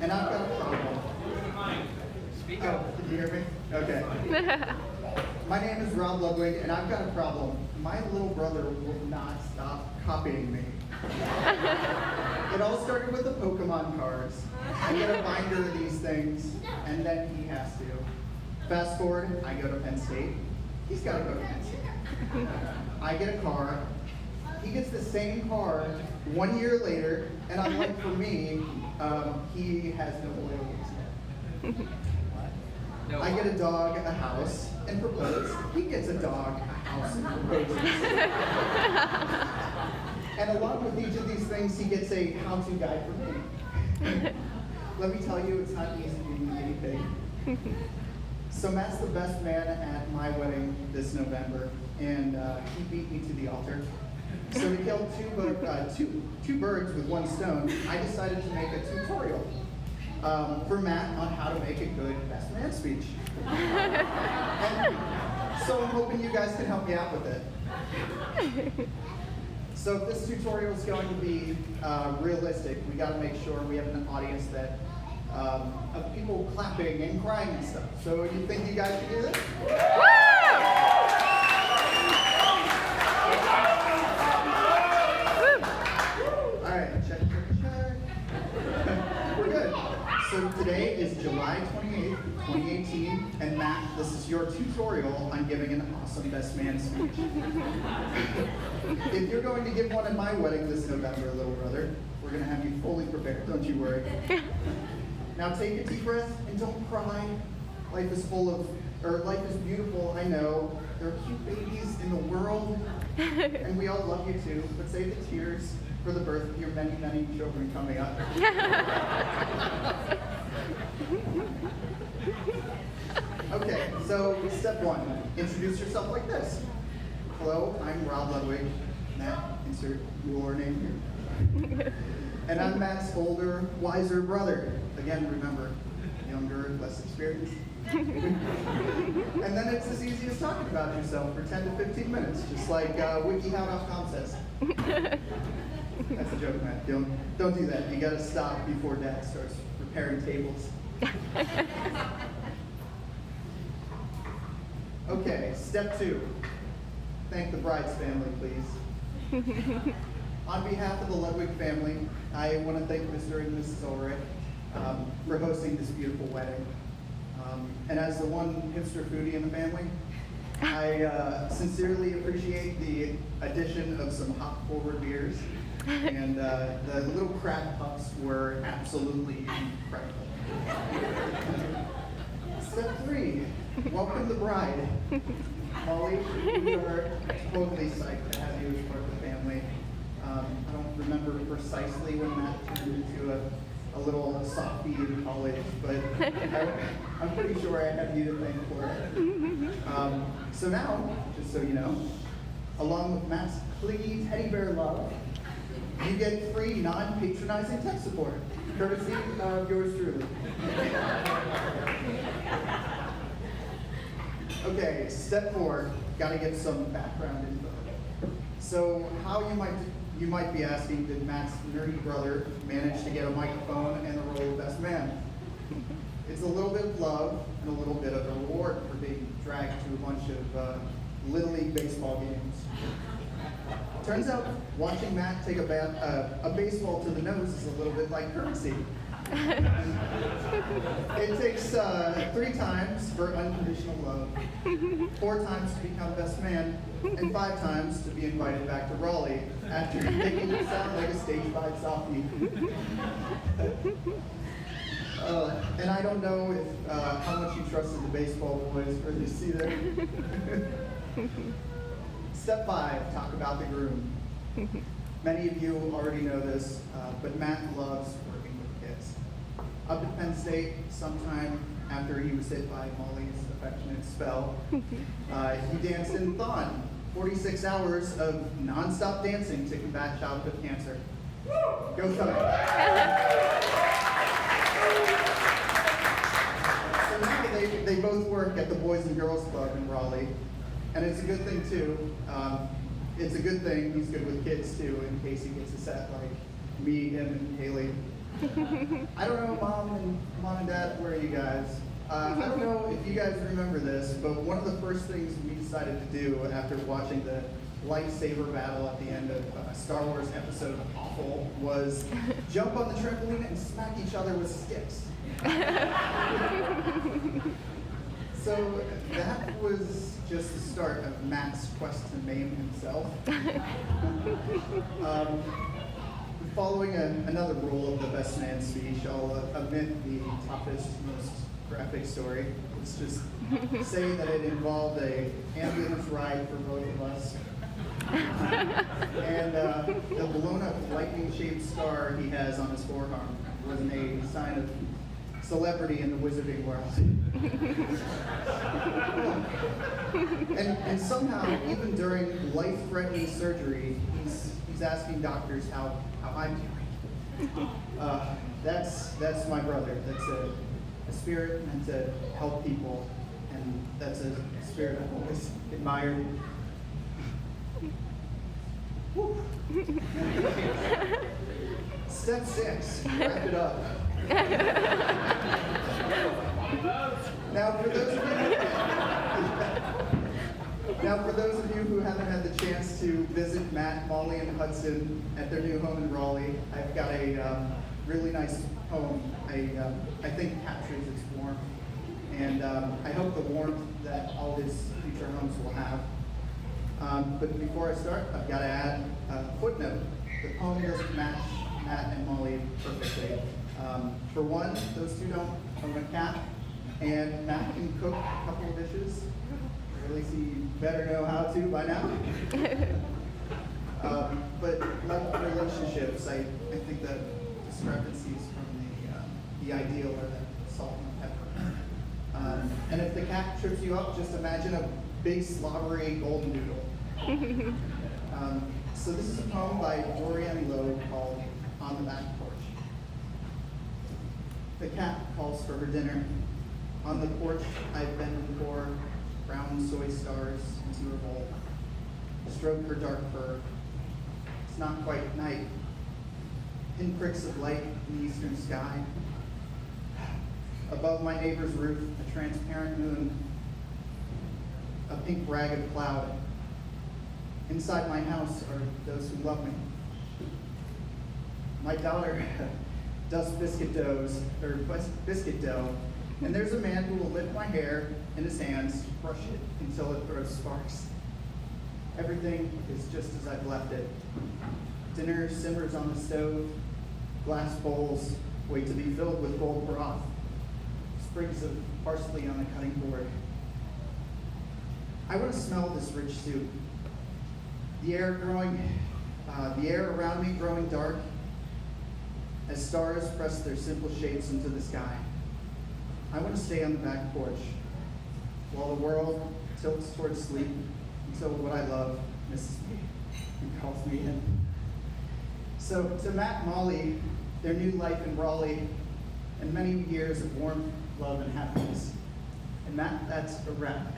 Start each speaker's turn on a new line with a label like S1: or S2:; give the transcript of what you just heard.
S1: and I've got a problem.
S2: Speak
S1: Oh,
S2: up.
S1: can you hear me? Okay. My name is Rob Ludwig, and I've got a problem. My little brother will not stop copying me. It all started with the Pokemon cards. I get a binder of these things, and then he has to. Fast forward, I go to Penn State. He's got to go to Penn State. I get a car. He gets the same car 1 year later, and unlike for me, he has no loyalties yet.
S2: No.
S1: I get a dog, a house, and propose. He gets a dog, a house, and proposes. And along with each of these things, he gets a how-to guide for me. Let me tell you, it's not easy being a guinea pig. So Matt's the best man at my wedding this November, and he beat me to the altar. So to kill two birds with one stone, I decided to make a tutorial for Matt on how to make a good best man speech. And so I'm hoping you guys can help me out with it. So if this tutorial is going to be realistic, we got to make sure we have an audience that of people clapping and crying and stuff. So you think you guys can do this? All right, check. We're good. So today is July 28th, 2018, and Matt, this is your tutorial on giving an awesome best man speech. If you're going to give one at my wedding this November, little brother, we're going to have you fully prepared, don't you worry. Now take a deep breath and don't cry. Life is beautiful, I know. There are cute babies in the world, and we all love you too, but save the tears for the birth of your many, many children coming up. Okay, so step one, introduce yourself like this. Hello, I'm Rob Ludwig. Matt, insert your name here. And I'm Matt's older, wiser brother. Again, remember, younger, less experienced. And then it's as easy as talking about yourself for 10 to 15 minutes, just like WikiHow.com says. That's a joke, Matt. Don't do that. You gotta stop before Dad starts repairing tables. Okay, step two. Thank the bride's family, please. On behalf of the Ludwig family, I want to thank Mr. and Mrs. Ulrich for hosting this beautiful wedding. And as the one hipster foodie in the family, I sincerely appreciate the addition of some hop-forward beers. And the little crab puffs were absolutely incredible. Step three, welcome the bride. Molly, we are totally psyched to have you as part of the family. I don't remember precisely when Matt turned into a little softie in college, but I'm pretty sure I have you to thank for it. So now, just so you know, along with Matt's clingy teddy bear love, you get free non-patronizing tech support, courtesy of yours truly. Okay, step four, gotta get some background info. So how you might be asking, did Matt's nerdy brother manage to get a microphone and the role of best man? It's a little bit of love and a little bit of a reward for being dragged to a bunch of Little League baseball games. Turns out watching Matt take a baseball to the nose is a little bit like currency. It takes 3 times for unconditional love, 4 times to become best man, and 5 times to be invited back to Raleigh after making it sound like a stage 5 softie. And I don't know if how much you trusted the baseball boys for this either. Step 5, talk about the groom. Many of you already know this, but Matt loves working with kids. Up at Penn State, sometime after he was hit by Molly's affectionate spell, he danced in Thon. 46 hours of nonstop dancing to combat childhood cancer. Go Thug! So now they both work at the Boys and Girls Club in Raleigh, and it's a good thing too. It's a good thing he's good with kids too, in case he gets a set like me, him, and Haley. I don't know, mom and dad, where are you guys? I don't know if you guys remember this, but one of the first things we decided to do after watching the lightsaber battle at the end of Star Wars episode Awful was jump on the trampoline and smack each other with sticks. So that was just the start of Matt's quest to maim himself. Following another rule of the best man speech, I'll omit the toughest, most graphic story. Let's just say that it involved a ambulance ride for both of us. And the blown up lightning-shaped scar he has on his forearm was a sign of celebrity in the wizarding world. and somehow, even during life-threatening surgery, he's asking doctors how I'm doing. That's my brother. That's a spirit meant to help people, and that's a spirit I've always admired. Woo. Step 6, wrap it up. Now, for those of you who haven't had the chance to visit Matt, Molly, and Hudson at their new home in Raleigh, I've got a really nice home. I think captures its warmth, and I hope the warmth that all his future homes will have. But before I start, I've got to add a footnote. The poem doesn't match Matt and Molly perfectly. For one, those two don't own a cat, and Matt can cook a couple of dishes, or at least he better know how to by now. But like relationships, I think the discrepancies from the ideal are the salt and pepper. And if the cat trips you up, just imagine a big slobbery golden doodle. So this is a poem by Dorian Lowe called On the Back Porch. The cat calls for her dinner. On the porch I've been before, brown soy stars into her bowl. Stroke her dark fur. It's not quite night. Pinpricks of light in the eastern sky. Above my neighbor's roof, a transparent moon. A pink ragged cloud. Inside my house are those who love me. My daughter does biscuit dough, and there's a man who will lift my hair in his hands, brush it until it throws sparks. Everything is just as I've left it. Dinner simmers on the stove, glass bowls wait to be filled with gold broth, sprigs of parsley on the cutting board. I want to smell this rich soup. The air around me growing dark as stars press their simple shapes into the sky. I want to stay on the back porch while the world tilts towards sleep until what I love misses me and calls me in. So to Matt and Molly, their new life in Raleigh, and many years of warmth, love, and happiness. And Matt, that's a wrap.